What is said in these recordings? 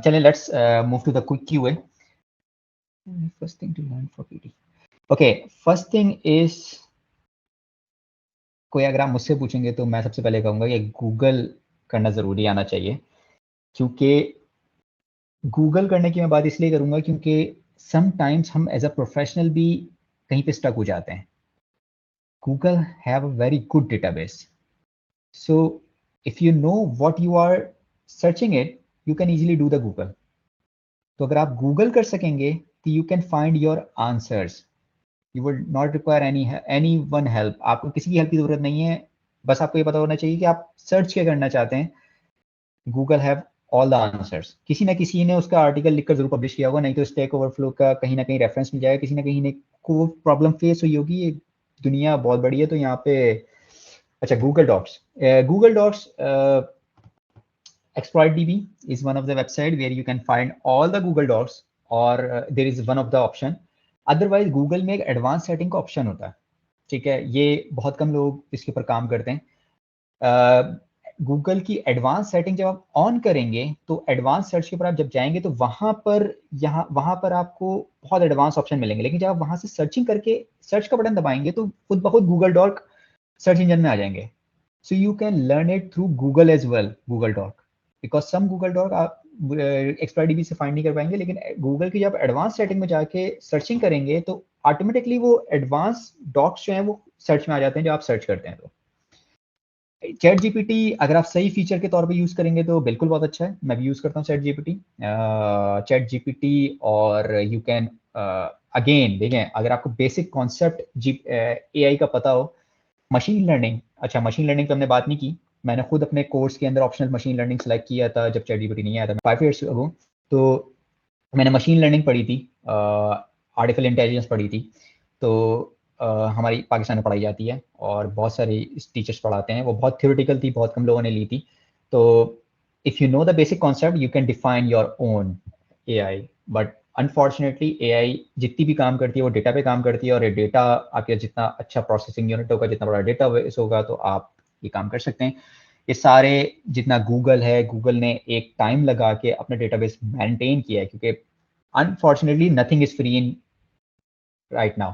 चलें, let's move to the quick QA. First thing to learn for PT. Okay, first thing is, कोई अगर आप मुझसे पूछेंगे तो मैं सबसे पहले कहूँगा कि गूगल करना ज़रूरी आना चाहिए, क्योंकि गूगल करने की मैं बात इसलिए करूँगा क्योंकि समटाइम्स हम एज अ प्रोफेशनल भी कहीं पे स्टक हो जाते हैं। Google have a very good database, so if you know what you are searching it, you can easily do the Google. तो अगर आप गूगल कर सकेंगे तो you can find your answers, you will not require any one help. आपको किसी की help की जरूरत नहीं है, बस आपको ये पता होना चाहिए कि आप सर्च क्या करना चाहते हैं। Google have all the answers. किसी ना किसी ने उसका आर्टिकल लिखकर जरूर पब्लिश किया होगा, नहीं तो स्टैक ओवरफ्लो का कहीं ना कहीं रेफरेंस मिल जाएगा, किसी ना कहीं ने को प्रॉब्लम फेस हुई होगी। ये दुनिया बहुत बड़ी है, तो यहाँ पे अच्छा, Google dorks, Google dorks ExploitDB is one of the website where you can find all the Google Docs, or there is one of the option. Otherwise Google में एक एडवांस सेटिंग का ऑप्शन होता है, ठीक है, ये बहुत कम लोग इसके ऊपर काम करते हैं। गूगल की एडवांस सेटिंग जब आप ऑन करेंगे तो एडवांस सर्च के ऊपर आप जब जाएंगे तो वहां पर आपको बहुत एडवांस ऑप्शन मिलेंगे, लेकिन जब आप वहां से सर्चिंग करके सर्च का बटन दबाएंगे तो खुद ब खुद गूगल डॉक सर्च इंजन में आ जाएंगे। So you can learn it through Google as well, Google dork, because some Google dork आप एक्सप्लॉइट से फाइंड नहीं कर पाएंगे, लेकिन गूगल की जब एडवांस सेटिंग में जाके सर्चिंग करेंगे तो ऑटोमेटिकली वो एडवांस डॉक्स जो हैं वो सर्च में आ जाते हैं, जो आप सर्च करते हैं। तो चैट जीपीटी अगर आप सही फीचर के तौर पे यूज करेंगे तो बिल्कुल बहुत अच्छा है, मैं भी यूज करता हूँ चैट जीपीटी। और यू कैन अगेन देखें, अगर आपको बेसिक कॉन्सेप्ट एआई का पता हो, मशीन लर्निंग, अच्छा मशीन लर्निंग पे हमने बात नहीं की। मैंने खुद अपने कोर्स के अंदर ऑप्शनल मशीन लर्निंग सेलेक्ट किया था जब चैट जीपीटी नहीं आया था 5 years ago। तो मैंने मशीन लर्निंग पढ़ी थी, आर्टिफिशियल इंटेलिजेंस पढ़ी थी। तो हमारी पाकिस्तान में पढ़ाई जाती है और बहुत सारे टीचर्स पढ़ाते हैं, वो बहुत थ्योरेटिकल थी, बहुत कम लोगों ने ली थी। तो if you know the basic concept you can define your own AI. But unfortunately AI जितनी भी काम करती है वो डेटा पे काम करती है, और ये डेटा आपके जितना अच्छा प्रोसेसिंग यूनिट होगा, जितना बड़ा डेटा बेस होगा, तो आप ये काम कर सकते हैं। ये सारे जितना गूगल है, गूगल ने एक टाइम लगा के अपना डेटाबेस मेंटेन किया है, क्योंकि unfortunately nothing is free in right now.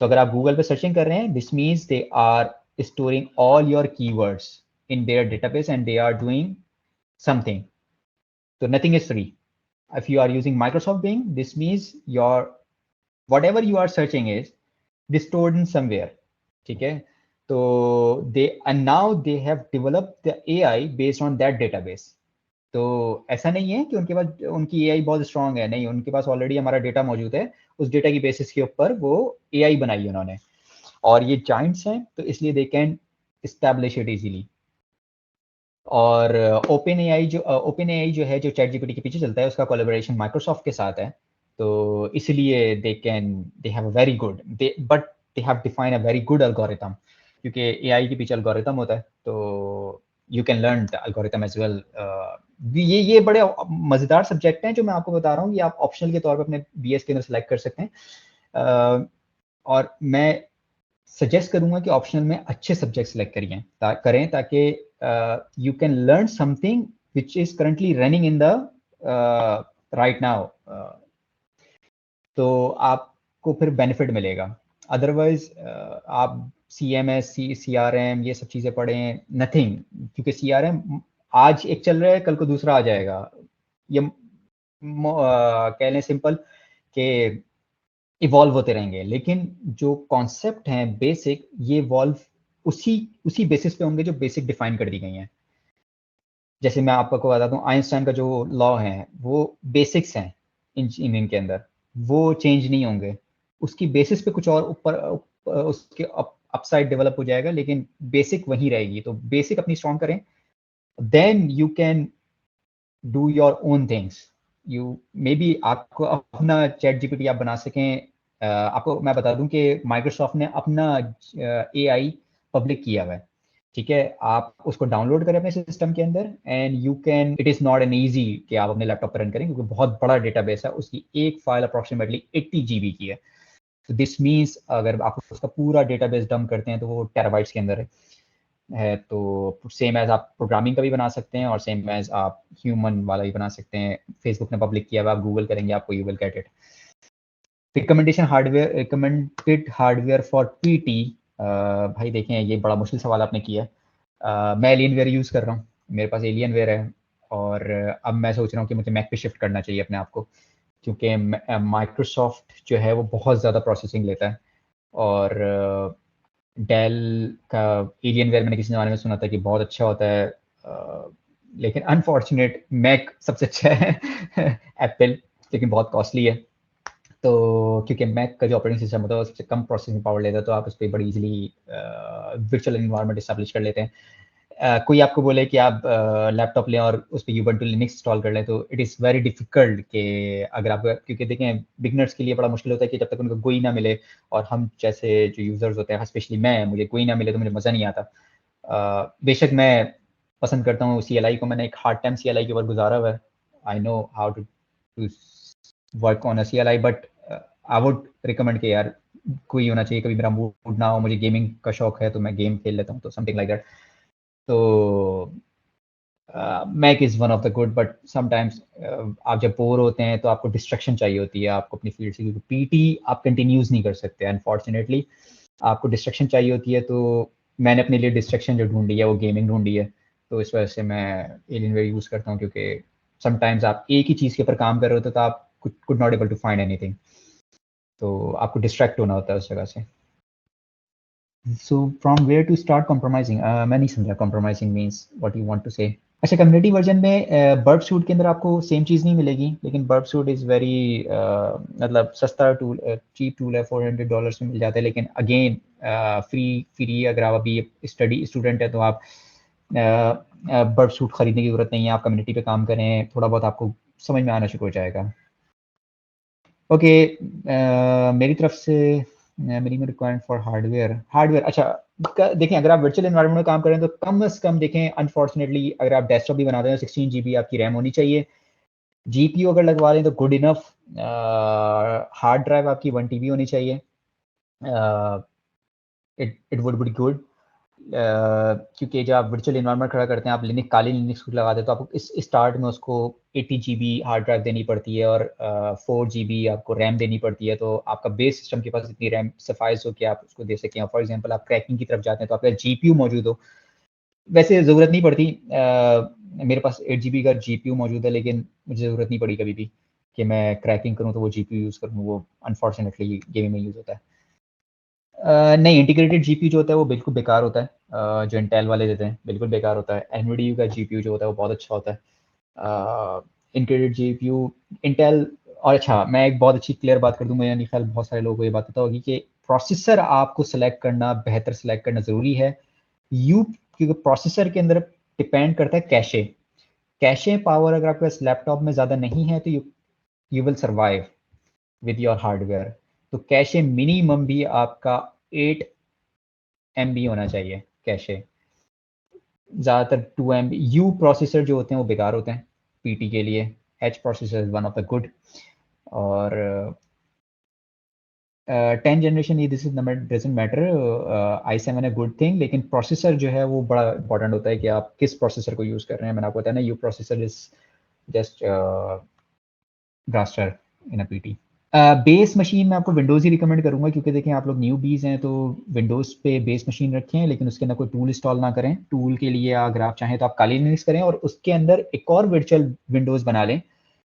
तो अगर आप गूगल पे सर्चिंग कर रहे हैं, this means they are storing all your keywords in their database and they are doing something. तो nothing is free. If you are using Microsoft Bing, this means your whatever you are searching is stored in somewhere, ठीक है। तो they and now they have developed the AI based on that database। तो ऐसा नहीं है कि उनके पास उनकी एआई बहुत स्ट्रांग है, नहीं, उनके पास ऑलरेडी हमारा डेटा मौजूद है, उस डेटा की बेसिस के ऊपर वो एआई बनाई है उन्होंने। और ये जाइंट्स हैं तो इसलिए they can establish it easily. और ओपन एआई जो है, जो चैट जीपीटी के पीछे चलता है, उसका कोलैबोरेशन माइक्रोसॉफ्ट के साथ है। तो इसलिए they have a very good, they have define a very good algorithm, क्योंकि एआई के पीछे एल्गोरिथम होता है। तो you can learn the algorithm as well. ये बड़े मज़ेदार सब्जेक्ट हैं जो मैं आपको बता रहा हूँ, ये आप ऑप्शनल के तौर पर अपने बीएस के अंदर सेलेक्ट कर सकते हैं। और मैं सजेस्ट करूंगा कि ऑप्शनल में अच्छे सब्जेक्ट सेलेक्ट करें, ताकि you can learn something which is currently running in the right now. तो आपको फिर बेनिफिट मिलेगा। अदरवाइज आप CMS, CRM ये सब चीज़ें पढ़ें, नथिंग, क्योंकि CRM आज एक चल रहा है, कल को दूसरा आ जाएगा। ये कह लें सिंपल कि इवॉल्व होते रहेंगे, लेकिन जो कॉन्सेप्ट हैं बेसिक, ये इवॉल्व उसी उसी बेसिस पे होंगे जो बेसिक डिफाइन कर दी गई हैं। जैसे मैं आपको बता दूं, आइंस्टाइन का जो लॉ है वो बेसिक्स हैं इंजीनियरिंग के अंदर, वो चेंज नहीं होंगे। उसकी बेसिस पे कुछ और उसके अपसाइड डेवलप हो जाएगा, लेकिन बेसिक वही रहेगी। तो बेसिक अपनी स्ट्रॉन्ग करें, then you can do your own things. You may be आपको अपना चैट जीपीटी आप बना सकें। आपको मैं बता दूं कि माइक्रोसॉफ्ट ने अपना एआई पब्लिक किया हुआ है, ठीक है। आप उसको डाउनलोड करें अपने सिस्टम के अंदर, and you can, it is not an easy कि आप अपने लैपटॉप पर रन करें, क्योंकि बहुत बड़ा डेटाबेस है, उसकी एक फाइल अप्रॉक्सीमेटली 80 GB की है। तो दिस मीन्स अगर आप उसका पूरा डेटाबेस डंप करते हैं तो वो टेराबाइट्स के अंदर है। है, तो सेम एज़ आप प्रोग्रामिंग का भी बना सकते हैं और सेम एज़ आप ह्यूमन वाला भी बना सकते हैं। फेसबुक ने पब्लिक किया हुआ, आप गूगल करेंगे आपको you will get it. Recommended hardware for PT. भाई देखें, ये बड़ा मुश्किल सवाल आपने किया है। मैं एलियनवेयर यूज़ कर रहा हूँ, मेरे पास एलियनवेयर है, और अब मैं सोच रहा हूँ कि मुझे मैक पे शिफ्ट करना चाहिए अपने आप को, क्योंकि माइक्रोसॉफ्ट जो है वो बहुत ज़्यादा प्रोसेसिंग लेता है, और डेल का एलियनवेयर मैंने किसी ज़माने में सुना था कि बहुत अच्छा होता है, लेकिन अनफॉर्चुनेट मैक सबसे अच्छा है एप्पल, लेकिन बहुत कॉस्टली है। तो क्योंकि मैक का जो ऑपरेटिंग सिस्टम होता है वो सबसे कम प्रोसेसिंग पावर लेता है, तो आप उस पर बड़ी इजीली वर्चुअल एनवायरनमेंट इस्टेब्लिश कर लेते हैं। कोई आपको बोले कि आप लैपटॉप लें और उस पर यूबंटू लिनक्स इंस्टॉल कर लें, तो इट इज़ वेरी डिफिकल्ट कि अगर आप, क्योंकि देखें बिगनर्स के लिए बड़ा मुश्किल होता है कि जब तक उनको GUI ना मिले, और हम जैसे जो यूज़र्स होते हैं, स्पेशली मैं, मुझे GUI ना मिले तो मुझे मज़ा नहीं आता। बेशक मैं पसंद करता हूँ CLI को, मैंने एक हार्ड टाइम CLI के ऊपर गुजारा हुआ है। I know how to work on a CLI, but I would recommend कि यार कोई होना चाहिए। कभी मेरा मूड ना हो, मुझे गेमिंग का शौक है तो मैं गेम खेल लेता हूँ, तो समथिंग लाइक दैट। तो Mac is one of the good, but sometimes आप जब बोर होते हैं तो आपको डिस्ट्रैक्शन चाहिए होती है आपको अपनी फील्ड से, क्योंकि पीटी आप कंटिन्यूज नहीं कर सकते अनफॉर्चुनेटली, आपको डिस्ट्रैक्शन चाहिए होती है। तो मैंने अपने लिए डिस्ट्रैक्शन जो ढूंढी है वो गेमिंग ढूंढी है, तो इस वजह से मैं एलियनवेयर यूज़ करता हूँ, क्योंकि समटाइम्स आप एक ही चीज़ के ऊपर काम कर रहे होते हो तो आप could not able to find anything, तो आपको डिस्ट्रैक्ट होना होता है उस जगह से। So from where to start compromising, मैं नहीं समझा compromising means what you want to say. अच्छा, कम्युनिटी वर्जन में बर्ब सूट के अंदर आपको सेम चीज़ नहीं मिलेगी, लेकिन बर्ब सूट इज़ वेरी मतलब सस्ता टूल, चीप टूल है, $400 में मिल जाता है। लेकिन अगेन फ्री अगर आप अभी स्टडी स्टूडेंट है तो आप बर्ब सूट खरीदने की ज़रूरत नहीं है, आप कम्युनिटी पे काम करें, थोड़ा बहुत आपको समझ में आना शुरू हो जाएगा। ओके, मेरी तरफ से मिनिमम रिक्वायरमेंट फॉर हार्डवेयर अच्छा, देखें अगर आप वर्चुअल एनवायरनमेंट में काम करें तो कम से कम देखें, अनफॉर्चुनेटली अगर आप डेस्कटॉप भी बनाते हैं 16 GB आपकी रैम होनी चाहिए। GPU अगर लगवा लें तो गुड इनफ। हार्ड ड्राइव आपकी 1 TB होनी चाहिए, इट वुड बी गुड। क्योंकि जब आप वर्चुअल इन्वायरमेंट खड़ा करते हैं, आप काली लिनक्स लगा दें तो आपको इस स्टार्ट में उसको 80 GB हार्ड ड्राइव देनी पड़ती है, और 4 GB आपको रैम देनी पड़ती है, तो आपका बेस सिस्टम के पास इतनी रैम सफाइस हो कि आप उसको दे सकें। फॉर एग्जांपल आप क्रैकिंग की तरफ जाते हैं तो आपका GPU मौजूद हो, वैसे ज़रूरत नहीं पड़ती। मेरे पास 8 GB का GPU मौजूद है, लेकिन मुझे ज़रूरत नहीं पड़ी कभी भी कि मैं क्रैकिंग करूँ तो वो GPU यूज़ करूँ, वो अनफॉर्चुनेटली गेमिंग में यूज़ होता है। नहीं, इंटीग्रेटेड जीपीयू जो होता है वो बिल्कुल बेकार होता है, जो इंटेल वाले देते हैं बिल्कुल बेकार होता है। एनवीडियू का जीपीयू जो होता है वो बहुत अच्छा होता है। Integrated GPU Intel. और अच्छा, मैं एक बहुत अच्छी क्लियर बात कर दूं, मेरा नहीं ख्याल बहुत सारे लोगों को ये बात पता होगी कि प्रोसेसर आपको सेलेक्ट करना, बेहतर सेलेक्ट करना ज़रूरी है। क्योंकि प्रोसेसर के अंदर डिपेंड करता है कैशे। कैशे पावर अगर आपके पास लैपटॉप में ज़्यादा नहीं है तो you will survive with your hardware. तो कैशे मिनिमम भी आपका 8 MB होना चाहिए कैशे, ज़्यादातर 2 MB। यू प्रोसेसर जो होते हैं वो बेकार होते हैं पीटी के लिए। H processor is one of the good. और 10 जनरेशन ये this is doesn't matter, i7 है गुड थिंग, लेकिन प्रोसेसर जो है वो बड़ा इंपॉर्टेंट होता है कि आप किस प्रोसेसर को यूज़ कर रहे हैं। मैंने आपको बताया ना, U processor is just raster in a PT. Base machine में आपको विंडोज़ ही रिकमेंड करूंगा, क्योंकि देखें आप लोग न्यू बीज हैं तो विंडोज़ पे बेस मशीन रखें, लेकिन उसके अंदर कोई टूल इंस्टॉल ना करें। टूल के लिए अगर आप चाहें तो आप काली लिनक्स करें और उसके अंदर एक और वर्चुअल विंडोज़ बना लें,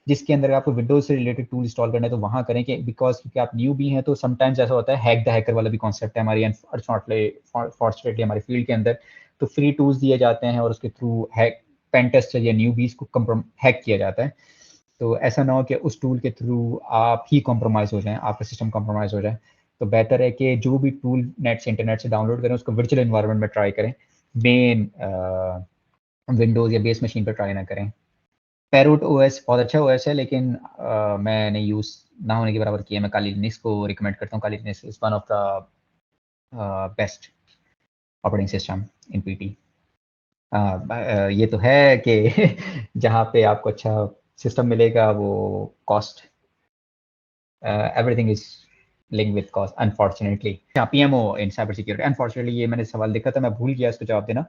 जिसके अंदर आपको विंडोज़ से रिलेटेड टूल इंस्टॉल करना है तो वहाँ करें। कि बिकॉज क्योंकि आप न्यू भी हैं तो समटाइम्स ऐसा होता है, हैक द हैकर वाला भी कॉन्सेप्ट है हमारी फॉर्चुनेटली हमारी फील्ड के अंदर। तो फ्री टूल्स दिए जाते हैं और उसके थ्रू हैक पेन टेस्टर या न्यू बीज को हैक किया जाता है। तो ऐसा ना हो कि उस टूल के थ्रू आप ही कॉम्प्रोमाइज़ हो जाएं, आपका सिस्टम कॉम्प्रोमाइज़ हो जाए। तो बेहतर है कि जो भी टूल नेट से इंटरनेट से डाउनलोड करें उसको वर्चुअल एनवायरनमेंट में ट्राई करें, मेन विंडोज़ या बेस मशीन पर ट्राई ना करें। पैरोट ओएस बहुत अच्छा ओएस है, लेकिन मैंने यूज़ ना होने के बराबर किया। मैं काली लिनक्स को रिकमेंड करता हूँ। Kali Linux is one of the best operating system in PT. ये तो है कि जहाँ पे आपको अच्छा सिस्टम मिलेगा वो cost, everything is link with cost unfortunately. PMO in cyber security, unfortunately ये मैंने सवाल देखा था, मैं भूल गया इसको जवाब देना।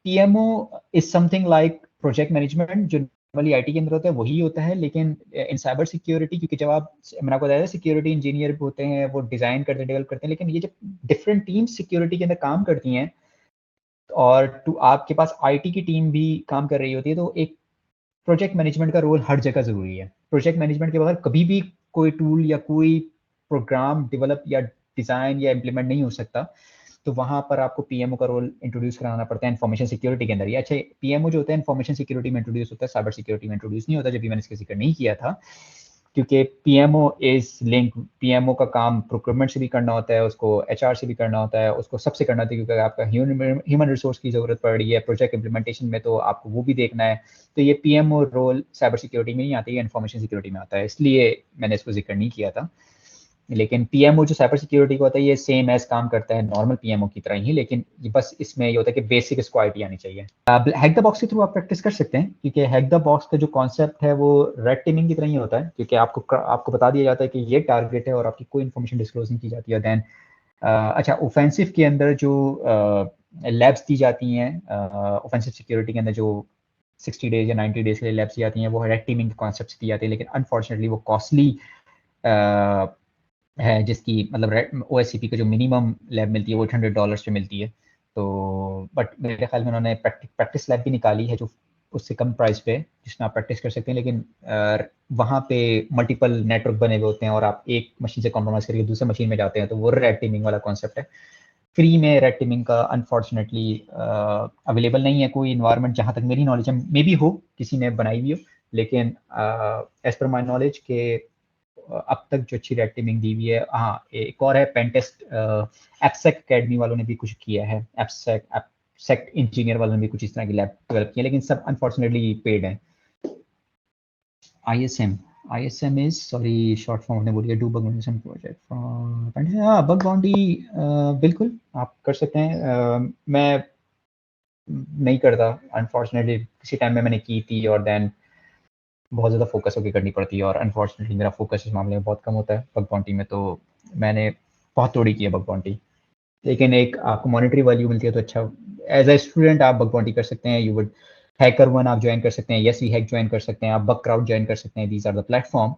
PMO is something like project management, जो नॉर्मली आईटी के अंदर होता है वही होता है, लेकिन इन साइबर सिक्योरिटी, क्योंकि जब आप, मैंने आपको बताया सिक्योरिटी इंजीनियर होते हैं, वो डिजाइन करते हैं, डेवलप करते हैं, लेकिन ये जब डिफरेंट टीम सिक्योरिटी के अंदर काम करती हैं और आपके पास आईटी की टीम भी काम कर रही होती है, तो एक प्रोजेक्ट मैनेजमेंट का रोल हर जगह जरूरी है। प्रोजेक्ट मैनेजमेंट के बगैर कभी भी कोई टूल या कोई प्रोग्राम डेवलप या डिजाइन या इम्प्लीमेंट नहीं हो सकता। तो वहां पर आपको पीएमओ का रोल इंट्रोड्यूस कराना पड़ता है इन्फॉर्मेशन सिक्योरिटी के अंदर। ये अच्छा, पीएमओ जो होता है इन्फॉर्मेशन सिक्योरिटी में इंट्रोड्यूस होता है, साइबर सिक्योरिटी में इंट्रोड्यूस नहीं होता, जब भी मैंने इसका जिक्र नहीं किया था, क्योंकि पीएमओ इज लिंक, पीएमओ का काम प्रोक्योरमेंट से भी करना होता है, उसको एचआर से भी करना होता है, उसको सबसे करना होता है, क्योंकि आपका ह्यूमन रिसोर्स की जरूरत पड़ रही है प्रोजेक्ट इंप्लीमेंटेशन में, तो आपको वो भी देखना है। तो ये पीएमओ रोल साइबर सिक्योरिटी में नहीं आता, ये इन्फॉर्मेशन सिक्योरिटी में आता है, इसलिए मैंने इसको जिक्र नहीं किया था। लेकिन पीएमओ जो साइबर सिक्योरिटी का होता है, ये सेम एज काम करता है नॉर्मल पीएमओ की तरह ही, लेकिन बस इसमें ये होता है कि बेसिक इसको आईटी आनी चाहिए। हैक द बॉक्स के थ्रू आप प्रैक्टिस कर सकते हैं, क्योंकि हैक द बॉक्स का जो कॉन्सेप्ट है वो रेड टीमिंग की तरह ही होता है, क्योंकि आपको बता दिया जाता है कि ये टारगेट है और आपकी कोई इन्फॉर्मेशन डिस्क्लोज नहीं की जाती है। देन अच्छा, ऑफेंसिव के अंदर जो लैब्स दी जाती हैं, ऑफेंसिव सिक्योरिटी के अंदर जो 60 डेज या 90 डेज के लिए लैब्स दी जाती हैं, वो रेड टीमिंग के कॉन्सेप्ट दी जाती है, लेकिन अनफॉर्चुनेटली वो कॉस्टली है, जिसकी मतलब ओएससीपी का जो मिनिमम लैब मिलती है वो $800 पे मिलती है। तो बट मेरे ख्याल में उन्होंने प्रैक्टिस लैब भी निकाली है जो उससे कम प्राइस पे, जिसमें आप प्रैक्टिस कर सकते हैं, लेकिन वहाँ पे मल्टीपल नेटवर्क बने हुए होते हैं और आप एक मशीन से कॉम्प्रोमाइज करके दूसरे मशीन में जाते हैं, तो वो रेड टीमिंग वाला कॉन्सेप्ट है। फ्री में रेड टीमिंग का अनफॉर्चुनेटली अवेलेबल नहीं है कोई इन्वायरमेंट, जहाँ तक मेरी नॉलेज है, मे बी हो किसी ने बनाई हुई हो, लेकिन एज पर माई नॉलेज के अब तक जो अच्छी रेड टीमिंग दी हुई है, हाँ एक और है पेनटेस्ट, एप्सेक एकेडमी वालों ने भी कुछ किया है, एप्सेक इंजीनियर वालों ने भी कुछ इस तरह की लैब डेवलप की है, लेकिन सब अनफॉर्चुनेटली पेड है। ISM is, sorry short form ने बोली है, डू बग बाउंडी प्रोजेक्ट। हाँ, बग बाउंडी बिल्कुल आप कर सकते हैं। मैं नहीं करता अनफॉर्चुनेटली, किसी टाइम में मैंने की थी और देन बहुत ज़्यादा फोकस होकर करनी पड़ती है, और अनफॉर्चुनेटली मेरा फोकस इस मामले में बहुत कम होता है बग बाउंटी में, तो मैंने बहुत थोड़ी की है बग बाउंटी। लेकिन एक आपको मॉनिटरी वैल्यू मिलती है तो अच्छा, एज ए स्टूडेंट आप बग बाउंटी कर सकते हैं। यू वुड हैकर वन आप ज्वाइन कर सकते हैं, यस वी हैक ज्वाइन कर सकते हैं, आप बग क्राउड ज्वाइन कर सकते हैं। These are the platform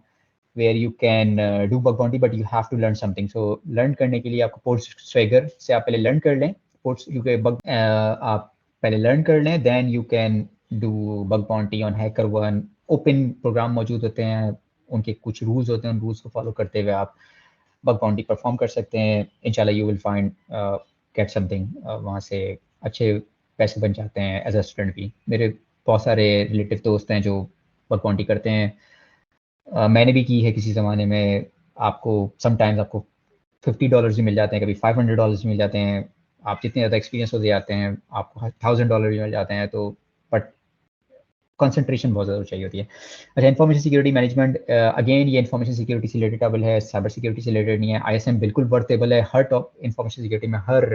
where you can do bug bounty, but you have to learn something. So learn करने के लिए आपको पोस्ट स्वेगर से आप पहले लर्न कर लें, पोस्ट क्योंकि बग आप पहले लर्न कर लें, then you can do bug bounty on HackerOne. Open program मौजूद होते हैं, उनके कुछ रूल्स होते हैं, उन रूल्स को फॉलो करते हुए आप बग बाउंटी परफॉर्म कर सकते हैं। इंशाल्लाह you will find get something, वहाँ से अच्छे पैसे बन जाते हैं एज अ स्टूडेंट भी। मेरे बहुत सारे रिलेटिव दोस्त हैं जो बग बाउंटी करते हैं, मैंने भी की है किसी ज़माने में। आपको समटाइम्स आपको $50 भी मिल जाते हैं, कभी $500 भी मिल जाते हैं। आप जितने ज़्यादा एक्सपीरियंस होते जाते हैं आपको $1000 भी मिल जाते हैं, तो बट कंसंट्रेशन बहुत ज़्यादा चाहिए होती है। अच्छा, इन्फॉर्मेशन सिक्योरिटी मैनेजमेंट, अगेन ये इन्फॉर्मेशन सिक्योरिटी से रिलेटेबल है, साइबर सिक्योरिटी से रिलेटेड नहीं है। ISM बिल्कुल वर्थेबल है, हर इन्फॉर्मेशन सिक्योरिटी में हर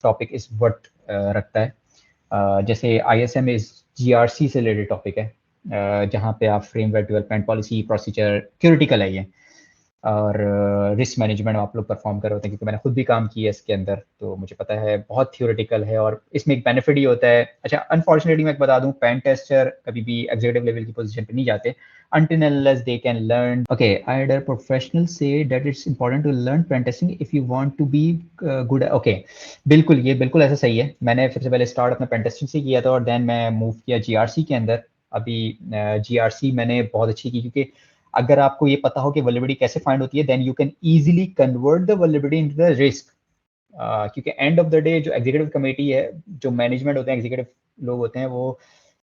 टॉपिक इस वर्थ रखता है। जैसे ISM इस GRC से रिलेटेड टॉपिक है, जहाँ पे आप framework development, policy, procedure, theoretical है ये, और रिस्क मैनेजमेंट आप लोग परफॉर्म कर रहे होते हैं, क्योंकि मैंने खुद भी काम किया है इसके अंदर, तो मुझे पता है बहुत थ्योरेटिकल है, और इसमें एक बेनिफिट ही होता है। अच्छा, अनफॉर्चुनेटली मैं बता दूं, पेन टेस्टर कभी भी एग्जीक्यूटिव लेवल की पोजीशन पे नहीं जाते until and unless they can learn. Okay, I heard a professional say that it's important to learn pen testing if you want to be good. Okay, बिल्कुल, ये बिल्कुल ऐसा सही है। मैंने सबसे पहले स्टार्ट अपना पेन टेस्टिंग से किया था, और देन मैं मूव किया GRC के अंदर। अभी GRC मैंने बहुत अच्छी की, क्योंकि अगर आपको ये पता हो कि वल्नरेबिलिटी कैसे फाइंड होती है, then you can easily convert the vulnerability into the risk. क्योंकि एंड ऑफ द डे जो एग्जीक्यूटिव कमेटी है, जो मैनेजमेंट होते हैं, एग्जीक्यूटिव लोग होते हैं, वो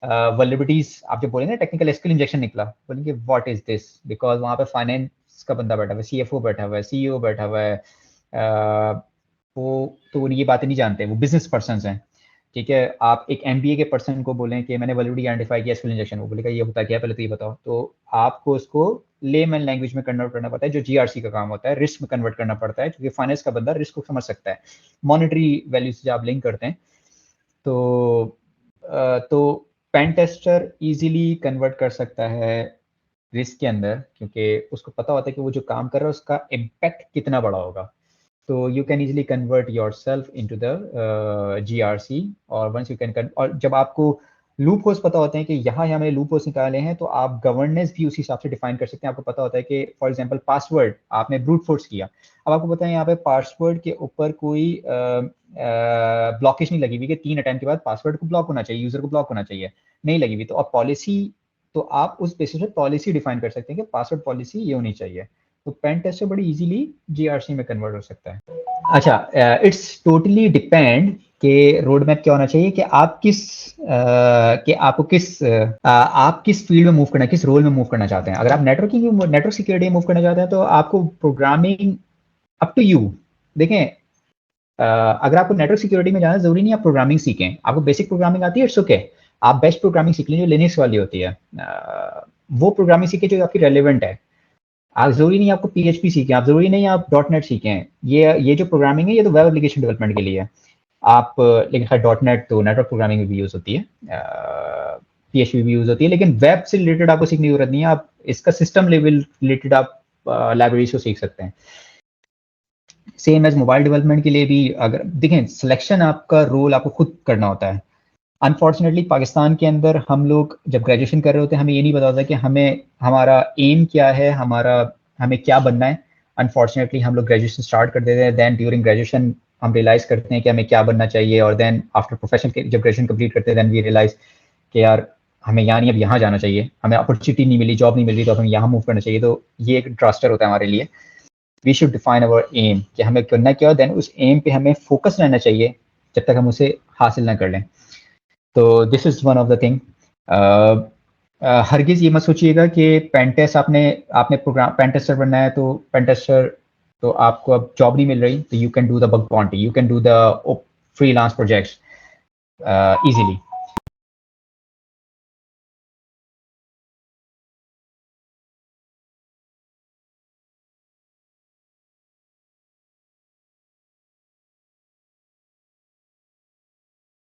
वल्नरेबिलिटीज आप जब बोले ना टेक्निकल स्किल इंजेक्शन निकला, बोलेंगे व्हाट इज दिस, बिकॉज वहाँ पे फाइनेंस का बंदा बैठा हुआ है, CFO बैठा हुआ है, CEO बैठा हुआ है, वो तो ये बातें नहीं जानते, वो बिजनेस पर्सन हैं। ठीक है, आप एक MBA के पर्सन को बोलें कि मैंने वैल्यूडी आइडेंटिफाई किया स्किल इंजेक्शन, वो बोलेगा ये होता क्या है, पहले तो ये बताओ। तो आपको उसको लेमैन लैंग्वेज में कन्वर्ट करना पड़ता है, जो GRC का काम होता है, रिस्क में कन्वर्ट करना पड़ता है, क्योंकि फाइनेंस का बंदा रिस्क को समझ सकता है। मॉनेटरी वैल्यू से आप लिंक करते हैं, तो पेन टेस्टर इजीली कन्वर्ट कर सकता है रिस्क के अंदर, क्योंकि उसको पता होता है कि वो जो काम कर रहा है उसका इम्पैक्ट कितना बड़ा होगा। तो you can easily convert your self into the GRC। और वंस यू कैन, और जब आपको लूप होल्स पता होते हैं कि यहाँ हमें लूप होल्स निकाले हैं, तो आप गवर्नेंस भी उसी हिसाब से डिफाइन कर सकते हैं। आपको पता होता है कि फॉर एग्जांपल पासवर्ड आपने ब्रूट फोर्स किया, अब आपको पता है यहाँ पे पासवर्ड के ऊपर कोई ब्लॉकेज नहीं लगी हुई कि 3 अटेम्प्ट के बाद पासवर्ड को ब्लॉक होना चाहिए, यूजर को ब्लॉक होना चाहिए, नहीं लगी हुई। तो अब पॉलिसी, तो आप उस बेसिस पे पॉलिसी डिफाइन कर सकते हैं कि पासवर्ड पॉलिसी ये होनी चाहिए। तो पेन टेस्ट से बड़ी इजीली GRC में कन्वर्ट हो सकता है। अच्छा, इट्स टोटली डिपेंड कि रोड मैप क्या होना चाहिए, कि आप किस कि आपको आप किस फील्ड में मूव करना है, किस रोल में मूव करना चाहते हैं। अगर आप नेटवर्क सिक्योरिटी में मूव करना चाहते हैं तो आपको प्रोग्रामिंग अप टू यू। देखें, अगर आपको नेटवर्क सिक्योरिटी में जाना, जरूरी नहीं आप प्रोग्रामिंग सीखें। आपको बेसिक प्रोग्रामिंग आती है, इट्स ओके, आप बेस्ट प्रोग्रामिंग सीख लीजिए, लिनक्स वाली होती है। वो प्रोग्रामिंग सीखे जो आपकी रेलिवेंट है। आप जरूरी नहीं आपको PHP सीखें, आप जरूरी नहीं आप .NET सीखें। ये जो प्रोग्रामिंग है ये तो वेब एप्लीकेशन डेवलपमेंट के लिए है। आप लेकिन खैर .NET तो नेटवर्क प्रोग्रामिंग में भी यूज होती है, PHP भी यूज होती है, लेकिन वेब से रिलेटेड आपको सीखने की जरूरत नहीं है। आप इसका सिस्टम लेवल रिलेटेड आप लाइब्रेरीज को सीख सकते हैं। सेम एज मोबाइल डेवलपमेंट के लिए भी, अगर देखें, सिलेक्शन आपका रोल आपको खुद करना होता है। अनफॉर्चुनेटली पाकिस्तान के अंदर हम लोग जब ग्रेजुएशन कर रहे होते हैं, हमें ये नहीं पता होता कि हमें हमारा एम क्या है, हमें क्या बनना है। अनफॉर्चुनेटली हम लोग ग्रेजुएशन स्टार्ट कर देते हैं, देन ड्यूरिंग ग्रेजुएशन हम रियलाइज करते हैं कि हमें क्या बनना चाहिए, और देन आफ्टर प्रोफेशन जब ग्रेजुएशन कंप्लीट करते हैं, देन वी रियलाइज कि यार हमें यहाँ नहीं, अब यहाँ जाना चाहिए, हमें अपॉर्चुनिटी नहीं मिली, जॉब नहीं मिल रही, तो अब हमें यहाँ मूव करना चाहिए। तो ये एक ड्रास्टर होता है हमारे लिए। We should define our aim कि हमें करना क्या, देन उस एम पे हमें फोकस रहना चाहिए जब तक हम उसे हासिल ना कर लें। तो this is one of the thing. हरगिज ये मत सोचिएगा कि पेंटेस्ट आपने प्रोग्राम पेंटेस्टर बनना है, तो पेंटेस्टर तो आपको अब जॉब नहीं मिल रही, तो you can do the bug bounty, you can do the freelance projects easily.